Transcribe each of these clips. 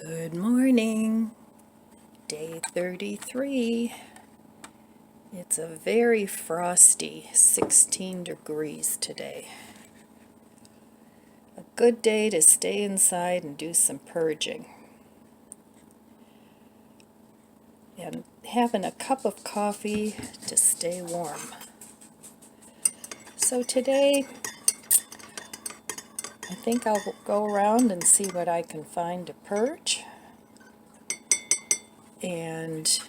Good morning, day 33. It's a very frosty 16 degrees today. A good day to stay inside and do some purging. And having a cup of coffee to stay warm. So today, I think I'll go around and see what I can find to purge. And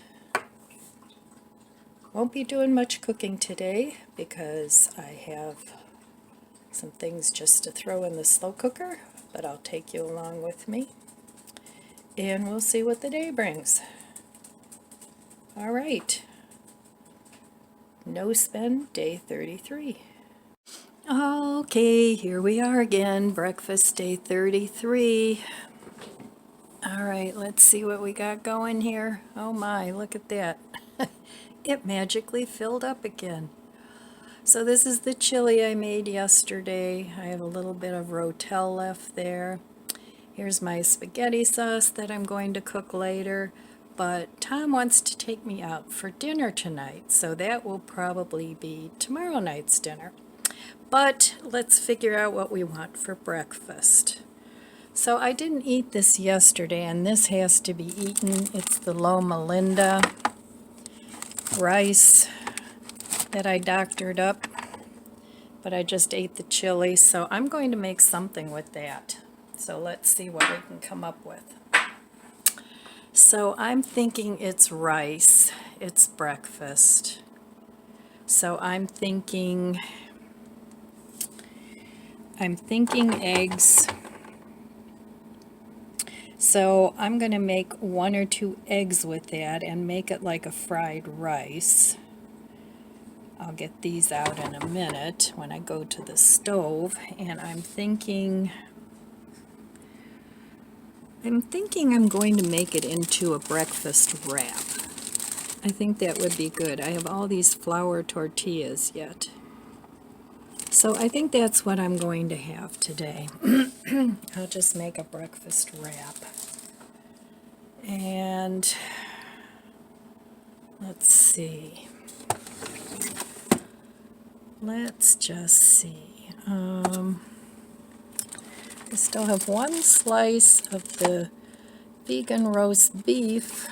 won't be doing much cooking today because I have some things just to throw in the slow cooker, but I'll take you along with me and we'll see what the day brings. All right, no spend, day 33. Okay, here we are again, breakfast day 33. All right, let's see what we got going here. Oh my, look at that. It magically filled up again. So this is the chili I made yesterday. I have a little bit of rotel left there. Here's my spaghetti sauce that I'm going to cook later. But Tom wants to take me out for dinner tonight, so that will probably be tomorrow night's dinner. But let's figure out what we want for breakfast. So I didn't eat this yesterday, and this has to be eaten. It's the Loma Linda rice that I doctored up, but I just ate the chili, so I'm going to make something with that. So let's see what we can come up with. So I'm thinking it's rice, it's breakfast. So I'm thinking eggs. So I'm going to make 1 or 2 eggs with that and make it like a fried rice. I'll get these out in a minute when I go to the stove, and I'm thinking I'm going to make it into a breakfast wrap. I think that would be good. I have all these flour tortillas yet. So I think that's what I'm going to have today. I'll just make a breakfast wrap. And let's see. Let's just see. I still have 1 slice of the vegan roast beef.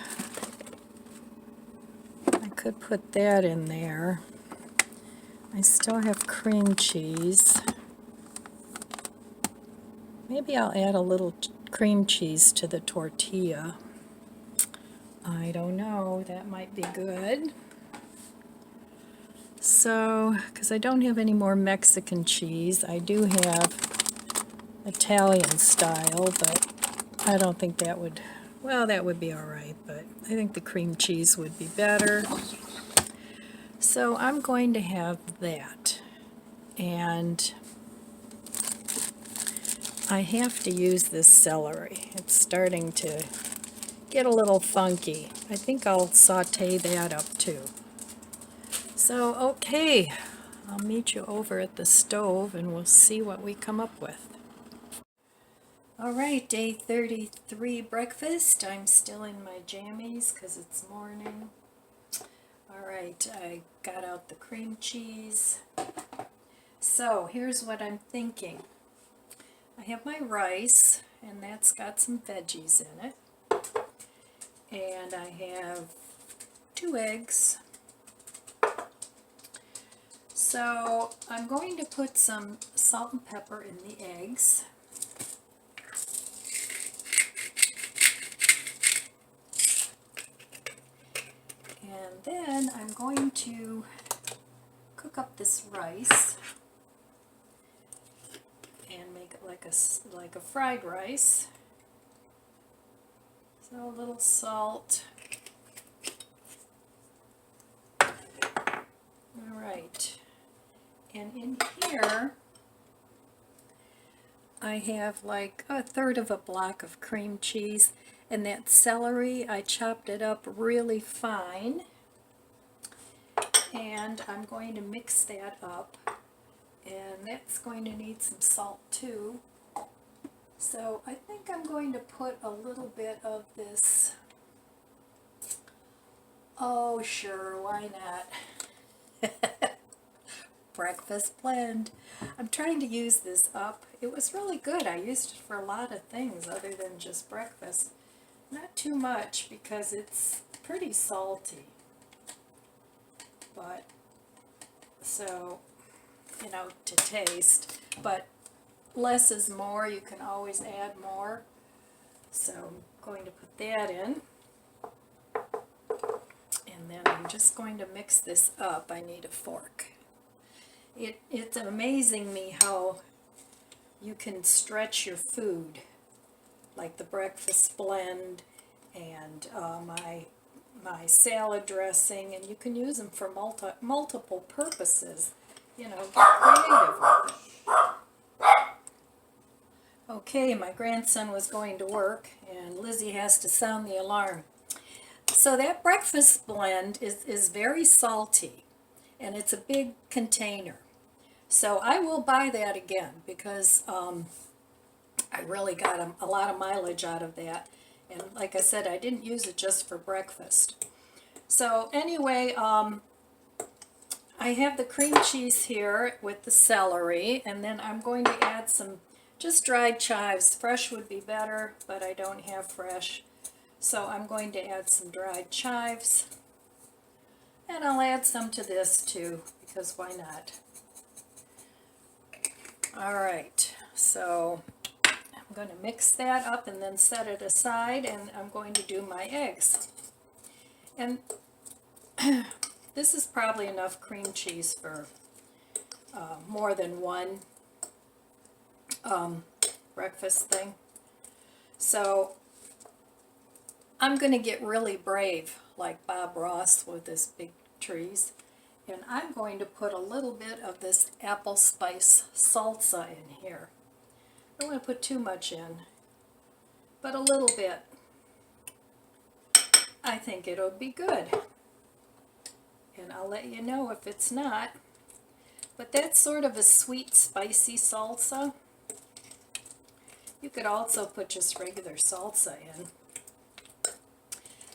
I could put that in there. I still have cream cheese. Maybe I'll add a little cream cheese to the tortilla. I don't know, that might be good. So, because I don't have any more Mexican cheese, I do have Italian style, but I don't think that would, well, that would be all right, but I think the cream cheese would be better. So I'm going to have that, and I have to use this celery. It's starting to get a little funky. I think I'll saute that up too. So, okay, I'll meet you over at the stove and we'll see what we come up with. All right, day 33 breakfast. I'm still in my jammies because it's morning. All right, I got out the cream cheese. So here's what I'm thinking. I have my rice, and that's got some veggies in it. And I have 2 eggs. So I'm going to put some salt and pepper in the eggs. And then I'm going to cook up this rice and make it like a fried rice. So a little salt. All right. And in here, I have like 1/3 of a block of cream cheese, and that celery, I chopped it up really fine, and I'm going to mix that up, and that's going to need some salt too. So I think I'm going to put a little bit of this. Oh, sure, why not? Breakfast blend. I'm trying to use this up. It was really good. I used it for a lot of things other than just breakfast. Not too much because it's pretty salty. But, so, you know, to taste. But less is more. You can always add more. So I'm going to put that in. And then I'm just going to mix this up. I need a fork. It's amazing me how you can stretch your food, like the breakfast blend and my salad dressing, and you can use them for multiple purposes. You know, get creative with it. Okay, my grandson was going to work, and Lizzie has to sound the alarm. So that breakfast blend is very salty, and it's a big container. So I will buy that again because I really got a lot of mileage out of that. And like I said, I didn't use it just for breakfast. So anyway, I have the cream cheese here with the celery, and then I'm going to add some just dried chives. Fresh would be better, but I don't have fresh. So I'm going to add some dried chives. And I'll add some to this too, because why not? Alright, so I'm going to mix that up and then set it aside, and I'm going to do my eggs. And this is probably enough cream cheese for more than one breakfast thing. So I'm going to get really brave like Bob Ross with his big trees. And I'm going to put a little bit of this apple spice salsa in here. I don't want to put too much in, but a little bit. I think it'll be good. And I'll let you know if it's not. But that's sort of a sweet, spicy salsa. You could also put just regular salsa in.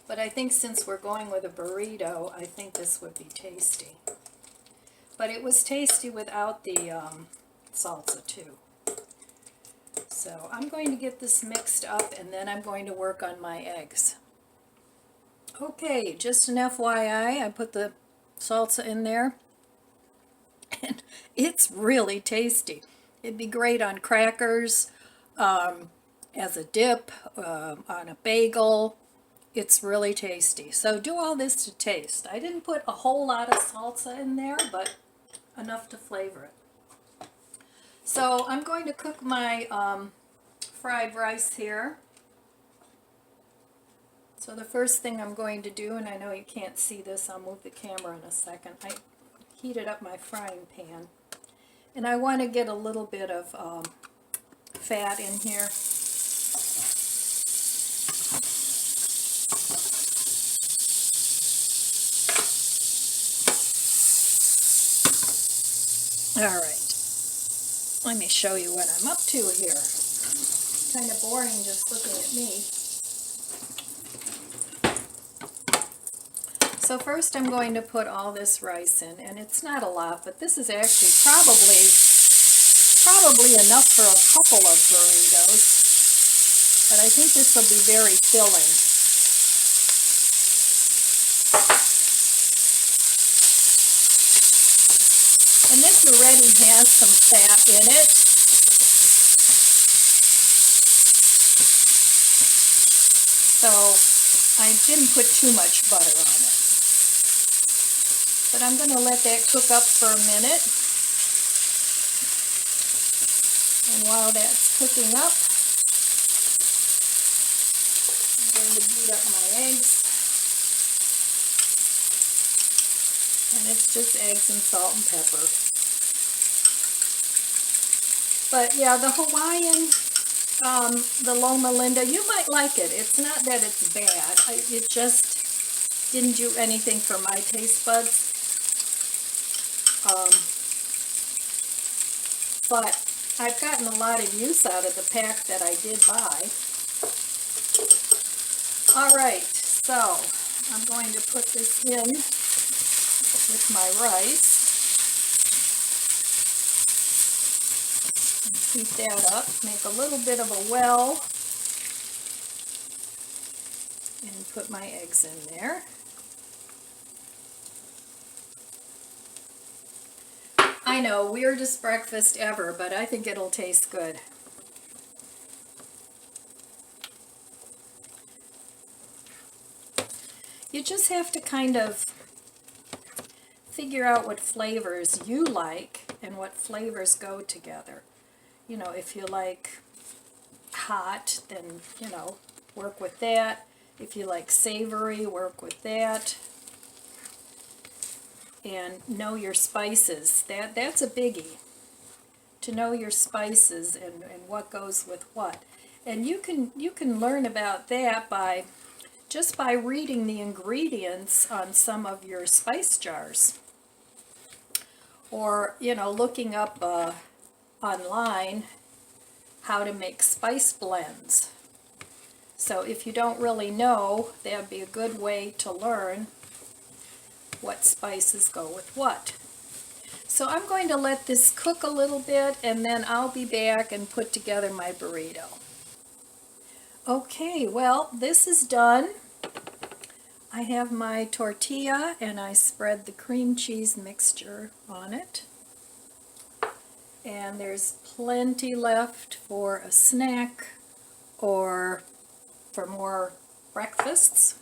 But I think since we're going with a burrito, I think this would be tasty. But it was tasty without the salsa too. So I'm going to get this mixed up, and then I'm going to work on my eggs. Okay, just an FYI, I put the salsa in there, and it's really tasty. It'd be great on crackers, as a dip, on a bagel. It's really tasty. So do all this to taste. I didn't put a whole lot of salsa in there, but enough to flavor it. So I'm going to cook my fried rice here. So the first thing I'm going to do, and I know you can't see this, I'll move the camera in a second. I heated up my frying pan, and I want to get a little bit of fat in here. Alright, let me show you what I'm up to here. Kind of boring just looking at me. So first I'm going to put all this rice in, and it's not a lot, but this is actually probably enough for a couple of burritos. But I think this will be very filling. And this already has some fat in it. So I didn't put too much butter on it. But I'm going to let that cook up for a minute. And while that's cooking up, I'm going to beat up my eggs. And it's just eggs and salt and pepper. But yeah, the Hawaiian, the Loma Linda, you might like it. It's not that it's bad. It just didn't do anything for my taste buds. But I've gotten a lot of use out of the pack that I did buy. All right, so I'm going to put this in with my rice. Heat that up, make a little bit of a well, and put my eggs in there. I know, weirdest breakfast ever, but I think it'll taste good. You just have to kind of figure out what flavors you like and what flavors go together. You know, if you like hot, then, you know, work with that. If you like savory, work with that. And know your spices. That's a biggie. To know your spices and what goes with what. And you can learn about that by just by reading the ingredients on some of your spice jars. Or, you know, looking up online how to make spice blends. So if you don't really know, that'd be a good way to learn what spices go with what. So I'm going to let this cook a little bit, and then I'll be back and put together my burrito. Okay, well, this is done. I have my tortilla, and I spread the cream cheese mixture on it. And there's plenty left for a snack or for more breakfasts.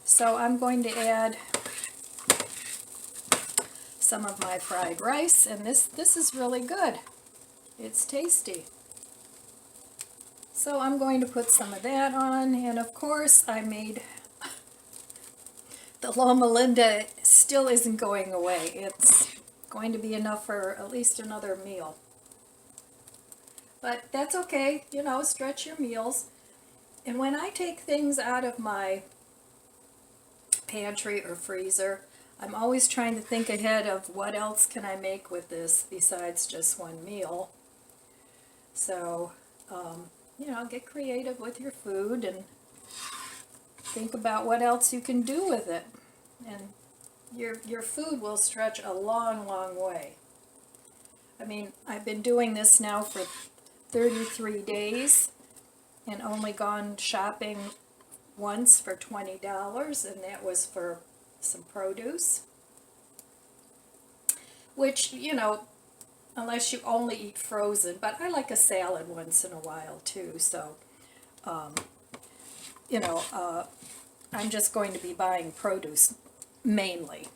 So I'm going to add some of my fried rice, and this is really good. It's tasty. So I'm going to put some of that on, and of course I made the Loma Linda. Still isn't going away. It's going to be enough for at least another meal. But that's okay, you know, stretch your meals. And when I take things out of my pantry or freezer, I'm always trying to think ahead of what else can I make with this besides just one meal. So, you know, get creative with your food and think about what else you can do with it. And your food will stretch a long, long way. I mean, I've been doing this now for 33 days and only gone shopping once for $20, and that was for some produce, which, you know, unless you only eat frozen, but I like a salad once in a while too, so you know, I'm just going to be buying produce mainly.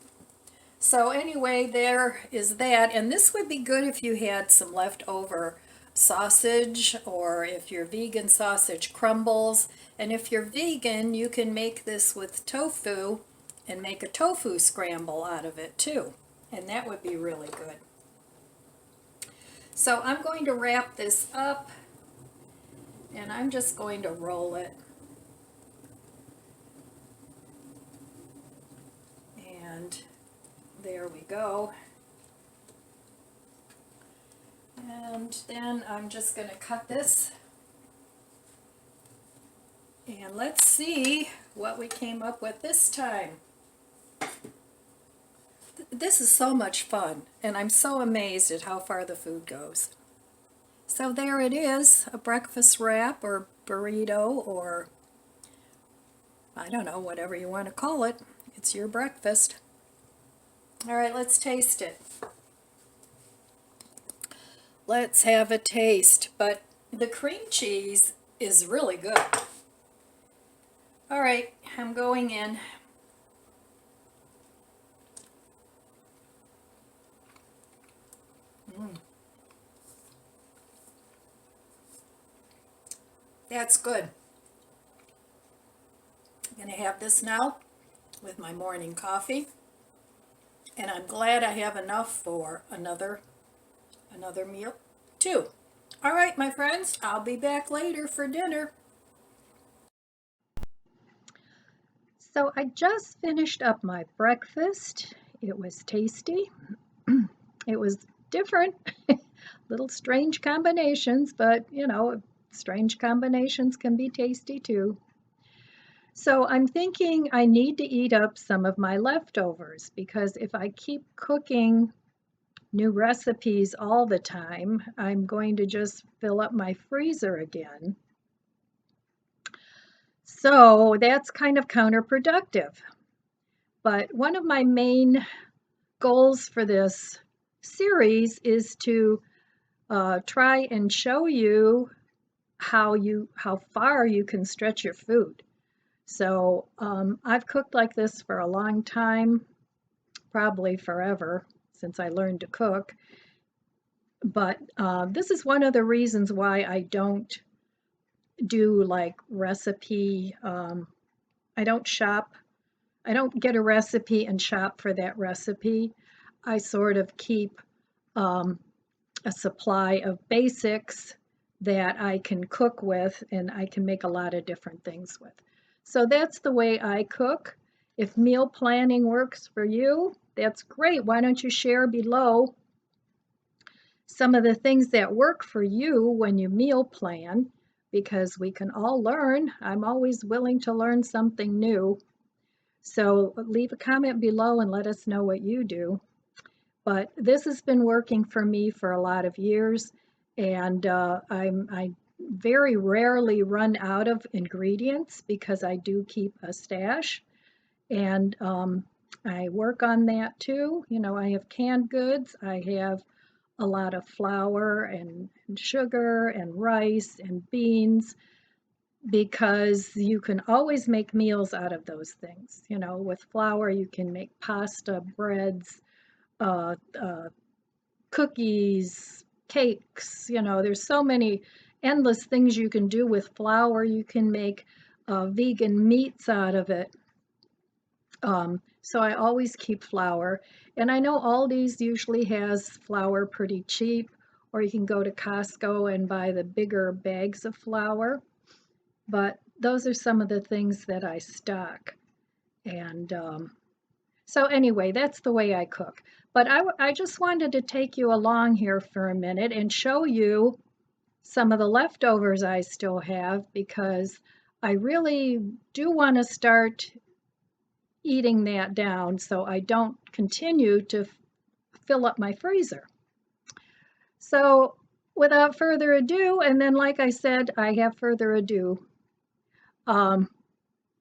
So anyway, there is that, and this would be good if you had some leftover sausage, or if you're vegan, sausage crumbles. And if you're vegan, you can make this with tofu and make a tofu scramble out of it too, and that would be really good. So I'm going to wrap this up, and I'm just going to roll it. And there we go. And then I'm just going to cut this, and let's see what we came up with this time. This is so much fun, and I'm so amazed at how far the food goes. So there it is, a breakfast wrap or burrito, or I don't know, whatever you want to call it. It's your breakfast. All right, let's taste it. Let's have a taste, but the cream cheese is really good. All right, I'm going in. That's good. I'm going to have this now with my morning coffee, and I'm glad I have enough for another meal too. All right, my friends, I'll be back later for dinner. So I just finished up my breakfast. It was tasty. It was different. Little strange combinations, but strange combinations can be tasty too. So I'm thinking I need to eat up some of my leftovers because if I keep cooking new recipes all the time, I'm going to just fill up my freezer again. So that's kind of counterproductive. But one of my main goals for this series is to try and show you how far you can stretch your food. So I've cooked like this for a long time, probably forever since I learned to cook. But this is one of the reasons why I don't do like recipe. I don't shop. I don't get a recipe and shop for that recipe. I sort of keep um, a supply of basics that I can cook with and I can make a lot of different things with. So that's the way I cook. If meal planning works for you, that's great. Why don't you share below some of the things that work for you when you meal plan? Because we can all learn. I'm always willing to learn something new. So leave a comment below and let us know what you do. But this has been working for me for a lot of years, and I very rarely run out of ingredients because I do keep a stash, and I work on that too. I have canned goods, I have a lot of flour and sugar and rice and beans because you can always make meals out of those things. With flour, you can make pasta, breads, uh, uh, cookies, cakes. There's so many endless things you can do with flour. You can make vegan meats out of it. So I always keep flour. And I know Aldi's usually has flour pretty cheap, or you can go to Costco and buy the bigger bags of flour. But those are some of the things that I stock. And so anyway, that's the way I cook. But I just wanted to take you along here for a minute and show you some of the leftovers I still have because I really do want to start eating that down so I don't continue to fill up my freezer. So without further ado, and then like I said, I have further ado, um,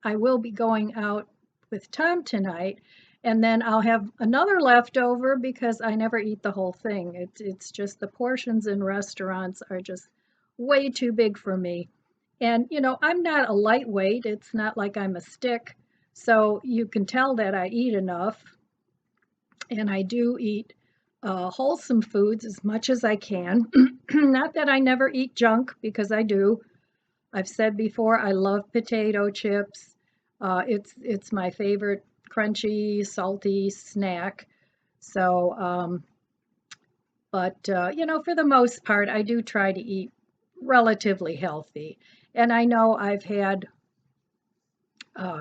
I will be going out with Tom tonight, and then I'll have another leftover because I never eat the whole thing. It's just the portions in restaurants are just way too big for me. And I'm not a lightweight. It's not like I'm a stick. So you can tell that I eat enough, and I do eat wholesome foods as much as I can. Not that I never eat junk because I do. I've said before, I love potato chips. It's my favorite crunchy, salty snack. So, but for the most part, I do try to eat relatively healthy. And I know I've had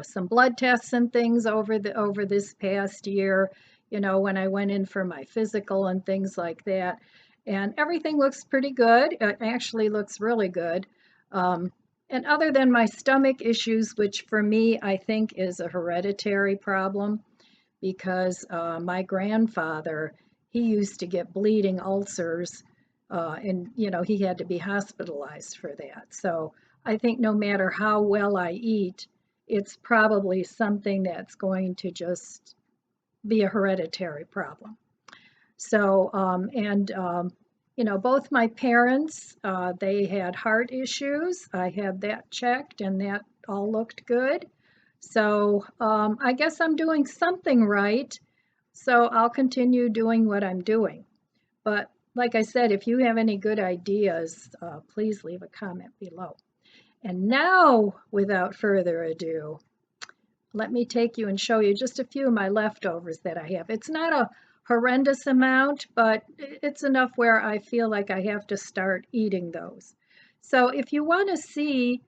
some blood tests and things over this past year. When I went in for my physical and things like that, and everything looks pretty good. It actually looks really good. Um, and other than my stomach issues, which for me I think is a hereditary problem, because my grandfather, he used to get bleeding ulcers, and he had to be hospitalized for that. So I think no matter how well I eat, it's probably something that's going to just be a hereditary problem. So, both my parents, they had heart issues. I had that checked and that all looked good. So, I guess I'm doing something right. So I'll continue doing what I'm doing. But like I said, if you have any good ideas, please leave a comment below. And now, without further ado, let me take you and show you just a few of my leftovers that I have. It's not a horrendous amount, but it's enough where I feel like I have to start eating those. So if you want to see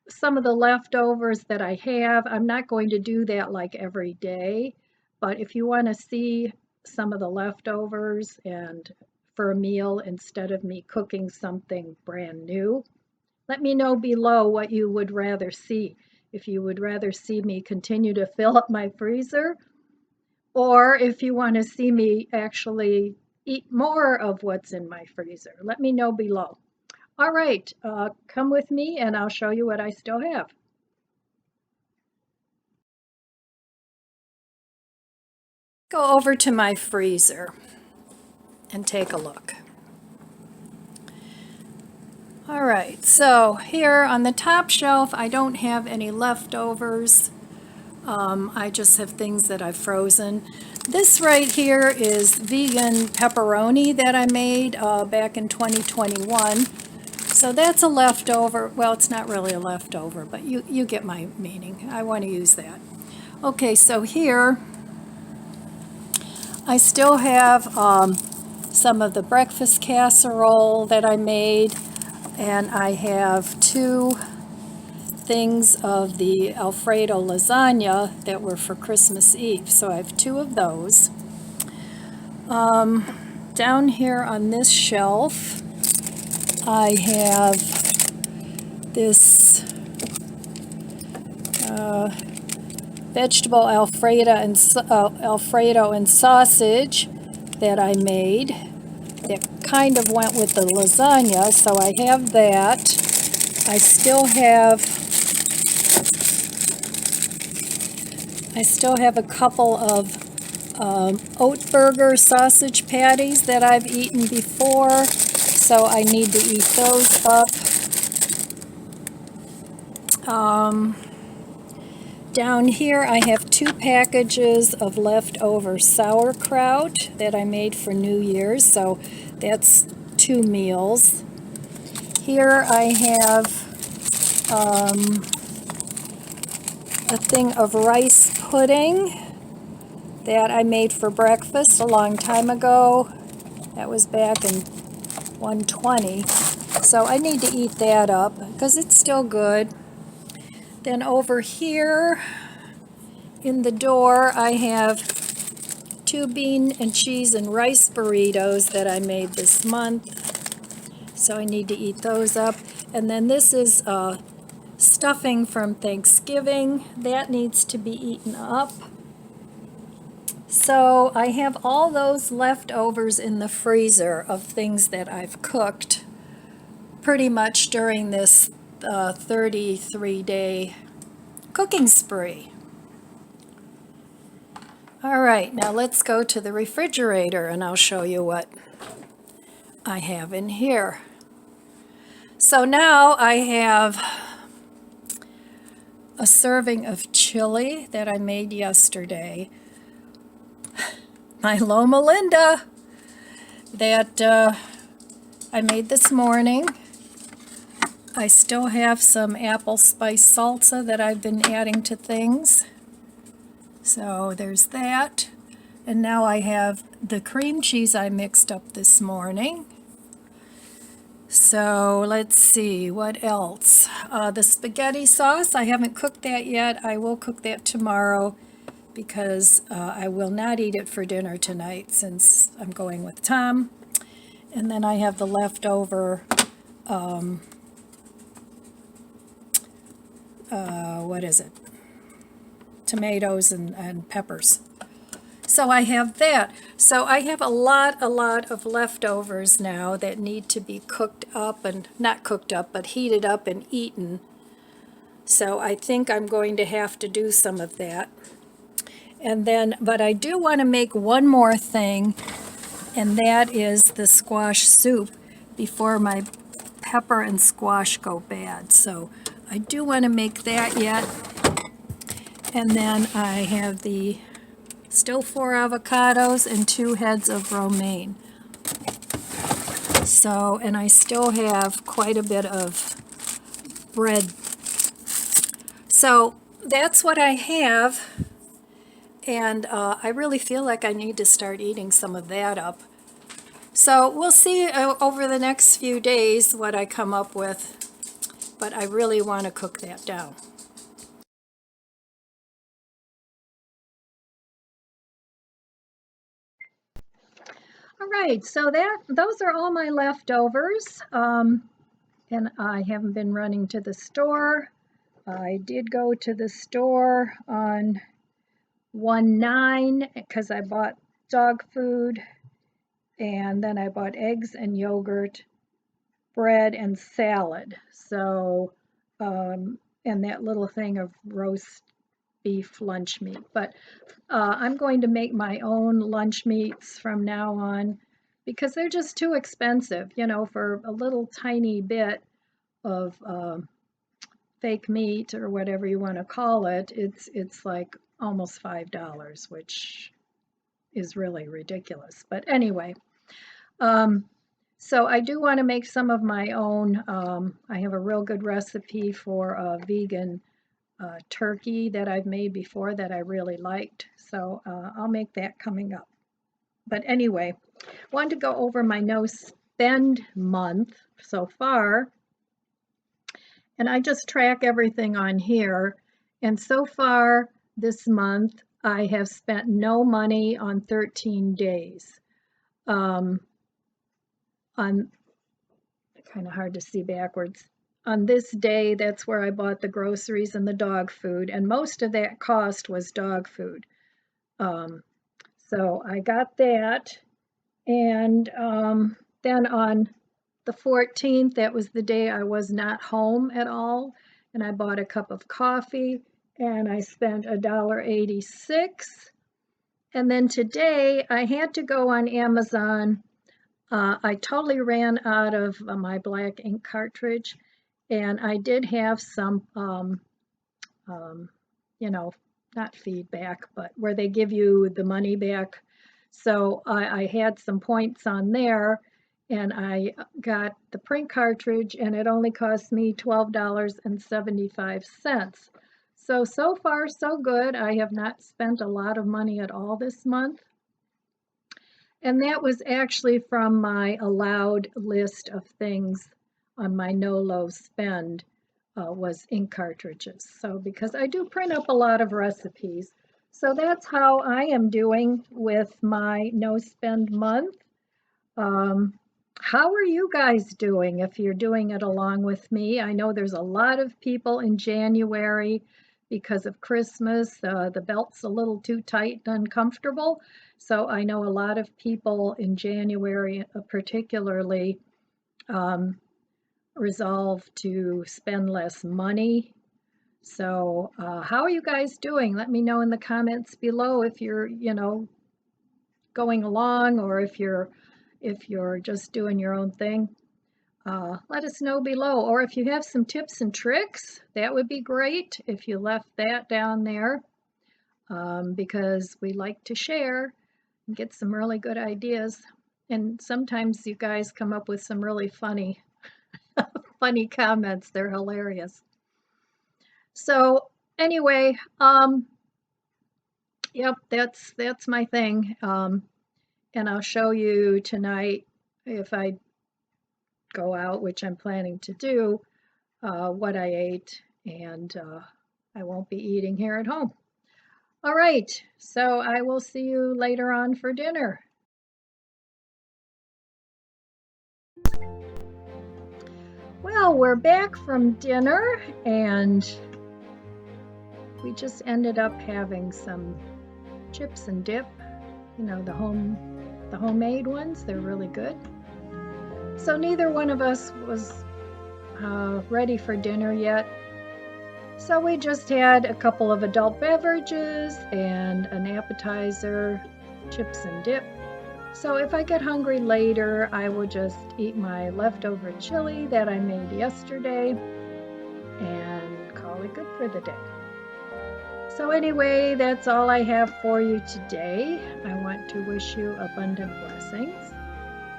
some of the leftovers that I have, I'm not going to do that like every day, but if you want to see some of the leftovers and for a meal instead of me cooking something brand new? Let me know below what you would rather see. If you would rather see me continue to fill up my freezer, or if you want to see me actually eat more of what's in my freezer. Let me know below. All right, come with me and I'll show you what I still have. Go over to my freezer and take a look. All right, so here on the top shelf, I don't have any leftovers. I just have things that I've frozen. This right here is vegan pepperoni that I made back in 2021. So that's a leftover. Well, it's not really a leftover, but you get my meaning. I want to use that. Okay, so here I still have some of the breakfast casserole that I made, and I have 2 things of the Alfredo lasagna that were for Christmas Eve. So I have 2 of those. Down here on this shelf, I have this vegetable Alfredo and sausage that I made that kind of went with the lasagna, so I have that. I still have a couple of oat burger sausage patties that I've eaten before, so I need to eat those up. Down here I have 2 packages of leftover sauerkraut that I made for New Year's, so that's 2 meals. Here I have a thing of rice pudding that I made for breakfast a long time ago. That was back in 120. So I need to eat that up because it's still good. Then over here in the door, I have 2 bean and cheese and rice burritos that I made this month. So I need to eat those up. And then this is stuffing from Thanksgiving. That needs to be eaten up. So I have all those leftovers in the freezer of things that I've cooked pretty much during this 33-day cooking spree. All right, now let's go to the refrigerator and I'll show you what I have in here. So now I have a serving of chili that I made yesterday. My Loma Linda that I made this morning. I still have some apple spice salsa that I've been adding to things. So there's that. And now I have the cream cheese I mixed up this morning. So let's see, what else? The spaghetti sauce, I haven't cooked that yet. I will cook that tomorrow because I will not eat it for dinner tonight since I'm going with Tom. And then I have the leftover, tomatoes and peppers. So I have that. So I have a lot of leftovers now that need to be cooked up, and not cooked up, but heated up and eaten. So I think I'm going to have to do some of that. And then, but I do want to make one more thing, and that is the squash soup before my pepper and squash go bad. So I do want to make that yet. And then I have still 4 avocados and 2 heads of romaine. So, and I still have quite a bit of bread. So that's what I have. And I really feel like I need to start eating some of that up. So we'll see over the next few days what I come up with. But I really want to cook that down. All right, so those are all my leftovers. And I haven't been running to the store. I did go to the store on 1/9 because I bought dog food, and then I bought eggs and yogurt, bread and salad. So, and that little thing of roast beef lunch meat. But I'm going to make my own lunch meats from now on because they're just too expensive, you know, for a little tiny bit of fake meat or whatever you want to call it. It's like almost $5, which is really ridiculous. But anyway, so I do want to make some of my own. I have a real good recipe for a vegan turkey that I've made before that I really liked. So I'll make that coming up. But anyway, wanted to go over my no spend month so far. And I just track everything on here. And so far this month, I have spent no money on 13 days. On kind of hard to see backwards. On this day, that's where I bought the groceries and the dog food, and most of that cost was dog food. So I got that, and then on the 14th, that was the day I was not home at all, and I bought a cup of coffee, and I spent $1.86. And then today, I had to go on Amazon. I totally ran out of my black ink cartridge, and I did have some, you know, not feedback, but where they give you the money back. So I had some points on there, and I got the print cartridge, and it only cost me $12.75. So far, so good. I have not spent a lot of money at all this month. And that was actually from my allowed list of things on my no low spend was ink cartridges. So because I do print up a lot of recipes. So that's how I am doing with my no spend month. How are you guys doing if you're doing it along with me? I know there's a lot of people in January because of Christmas. The belt's a little too tight and uncomfortable. So I know a lot of people in January particularly resolve to spend less money. So how are you guys doing? Let me know in the comments below if you're, you know, going along or if you're just doing your own thing. Let us know below. Or if you have some tips and tricks, that would be great if you left that down there because we like to share and get some really good ideas. And sometimes you guys come up with some really funny funny comments. They're hilarious. So anyway, yep, that's my thing. And I'll show you tonight if I go out, which I'm planning to do, what I ate, and I won't be eating here at home. All right, so I will see you later on for dinner. Well, we're back from dinner, and we just ended up having some chips and dip, you know, the homemade ones. They're really good. So neither one of us was ready for dinner yet. So we just had a couple of adult beverages and an appetizer, chips and dip. So if I get hungry later, I will just eat my leftover chili that I made yesterday and call it good for the day. So anyway, that's all I have for you today. I want to wish you abundant blessings.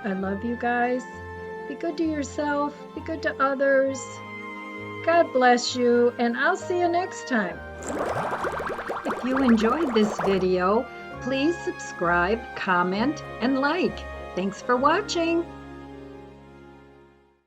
I love you guys. Be good to yourself. Be good to others. God bless you, and I'll see you next time. If you enjoyed this video, please subscribe, comment, and like. Thanks for watching.